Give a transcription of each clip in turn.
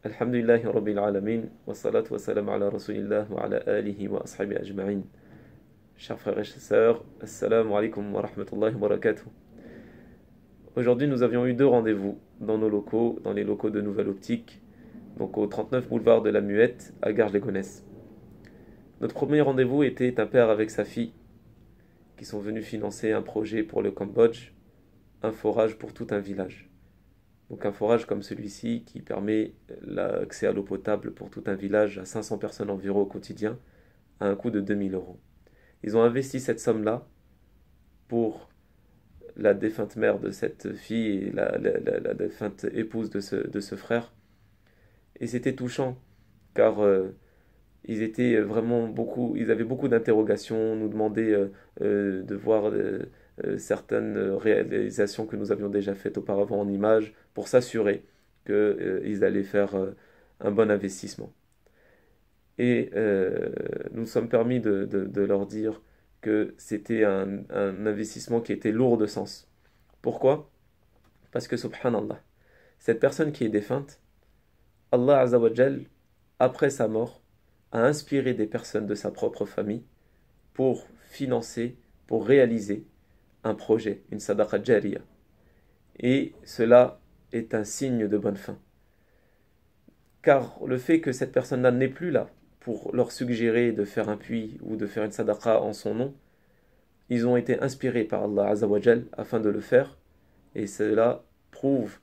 Alhamdulillahi Rabbil Alamin, wa salatu wa salam ala Rasulillah wa ala alihi wa ashabi ajma'in. Chers frères et sœurs, assalamu alaikum wa rahmatullahi wa barakatuh. Aujourd'hui, nous avions eu deux rendez-vous dans nos locaux, dans les locaux de Nouvelle Optique, donc au 39 boulevard de la Muette, à Garges-les-Gonesse. Notre premier rendez-vous était un père avec sa fille, qui sont venus financer un projet pour le Cambodge, un forage pour tout un village. Donc un forage comme celui-ci qui permet l'accès à l'eau potable pour tout un village à 500 personnes environ au quotidien, à un coût de 2000 euros. Ils ont investi cette somme-là pour la défunte mère de cette fille et la défunte épouse de ce frère. Et c'était touchant, car ils étaient vraiment beaucoup, ils avaient beaucoup d'interrogations, nous demandaient de voir certaines réalisations que nous avions déjà faites auparavant en images pour s'assurer qu'ils allaient faire un bon investissement. Et nous nous sommes permis de leur dire que c'était un investissement qui était lourd de sens. Pourquoi? Parce que subhanallah, cette personne qui est défunte, Allah Azzawajal, après sa mort, a inspiré des personnes de sa propre famille pour financer, pour réaliser un projet, une sadaqa jariya. Et cela est un signe de bonne fin. Car le fait que cette personne-là n'est plus là pour leur suggérer de faire un puits ou de faire une sadaqa en son nom, ils ont été inspirés par Allah Azzawajal afin de le faire, et cela prouve,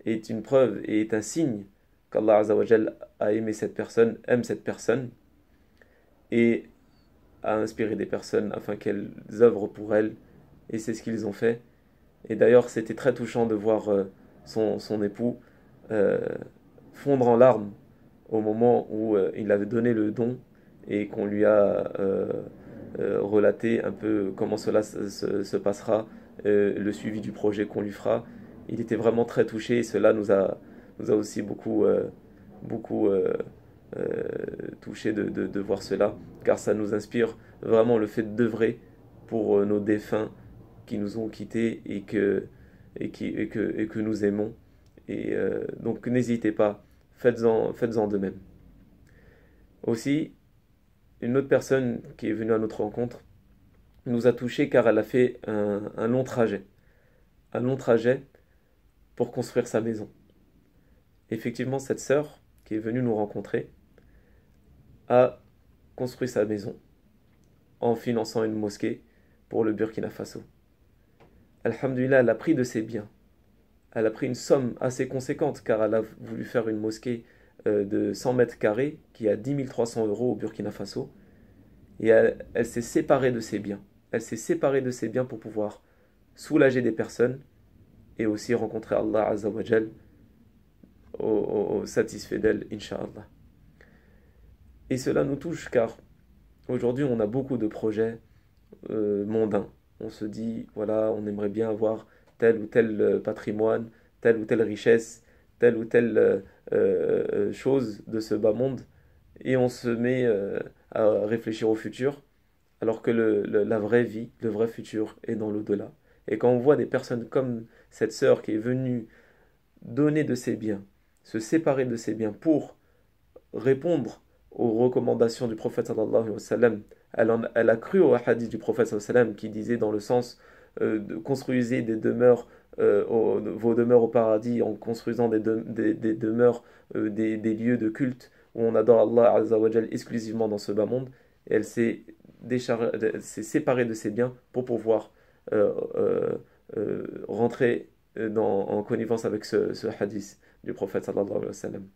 est une preuve et est un signe qu'Allah Azzawajal a aimé cette personne, aime cette personne, et a inspiré des personnes afin qu'elles œuvrent pour elle, et c'est ce qu'ils ont fait. Et d'ailleurs, c'était très touchant de voir son époux fondre en larmes au moment où il avait donné le don et qu'on lui a relaté un peu comment cela se passera, le suivi du projet qu'on lui fera. Il était vraiment très touché et cela nous a aussi beaucoup touché de voir cela, car ça nous inspire vraiment le fait d'œuvrer pour nos défunts qui nous ont quittés et que nous aimons. Et donc n'hésitez pas, faites-en de même. Aussi, une autre personne qui est venue à notre rencontre nous a touchés car elle a fait un long trajet. Un long trajet pour construire sa maison. Effectivement, cette sœur qui est venue nous rencontrer a construit sa maison en finançant une mosquée pour le Burkina Faso. Alhamdulillah, elle a pris de ses biens. Elle a pris une somme assez conséquente car elle a voulu faire une mosquée de 100 mètres carrés qui a 10 300 euros au Burkina Faso. Et elle s'est séparée de ses biens. Elle s'est séparée de ses biens pour pouvoir soulager des personnes et aussi rencontrer Allah Azzawajal au satisfait d'elle, Inch'Allah. Et cela nous touche car aujourd'hui on a beaucoup de projets mondains. On se dit, voilà, on aimerait bien avoir tel ou tel patrimoine, telle ou telle richesse, telle ou telle chose de ce bas monde, et on se met à réfléchir au futur, alors que la vraie vie, le vrai futur est dans l'au-delà. Et quand on voit des personnes comme cette sœur qui est venue donner de ses biens, se séparer de ses biens pour répondre aux recommandations du prophète sallallahu alayhi wa sallam, elle a cru au hadith du prophète sallallahu alayhi wa sallam qui disait dans le sens construisez des demeures, vos demeures au paradis en construisant des demeures, des lieux de culte où on adore Allah Azza wa Jal exclusivement dans ce bas monde. Et elle s'est séparée de ses biens pour pouvoir rentrer en connivence avec ce hadith du prophète sallallahu alayhi wa sallam.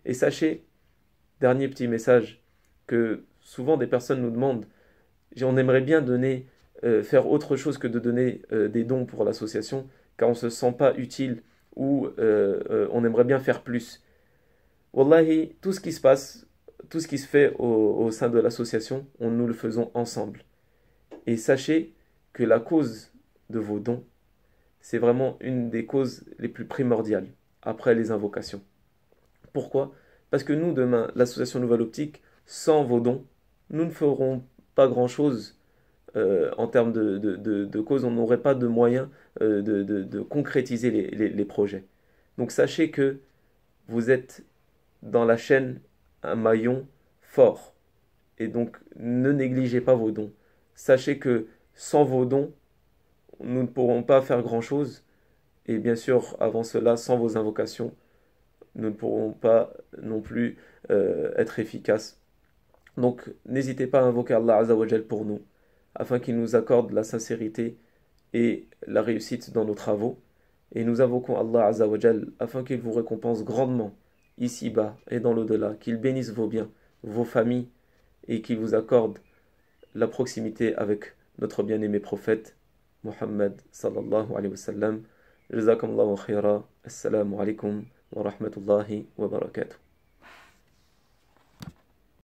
Et sachez, dernier petit message, que souvent des personnes nous demandent, on aimerait bien donner, faire autre chose que de donner des dons pour l'association, car on ne se sent pas utile ou on aimerait bien faire plus. Wallahi, tout ce qui se passe, tout ce qui se fait au sein de l'association, nous le faisons ensemble. Et sachez que la cause de vos dons, c'est vraiment une des causes les plus primordiales, après les invocations. Pourquoi? Parce que nous, demain, l'association Nouvelle Optique, sans vos dons, nous ne ferons pas grand-chose en termes de cause. On n'aurait pas de moyens de concrétiser les projets. Donc sachez que vous êtes dans la chaîne un maillon fort. Et donc, ne négligez pas vos dons. Sachez que sans vos dons, nous ne pourrons pas faire grand-chose. Et bien sûr, avant cela, sans vos invocations, nous ne pourrons pas non plus être efficaces. Donc, n'hésitez pas à invoquer Allah Azzawajal pour nous, afin qu'il nous accorde la sincérité et la réussite dans nos travaux. Et nous invoquons Allah Azzawajal afin qu'il vous récompense grandement, ici-bas et dans l'au-delà, qu'il bénisse vos biens, vos familles, et qu'il vous accorde la proximité avec notre bien-aimé prophète, Muhammad sallallahu alayhi wa sallam. Jazakumullahu khaira. Assalamu alaikum wa rahmatullahi wa barakatuh.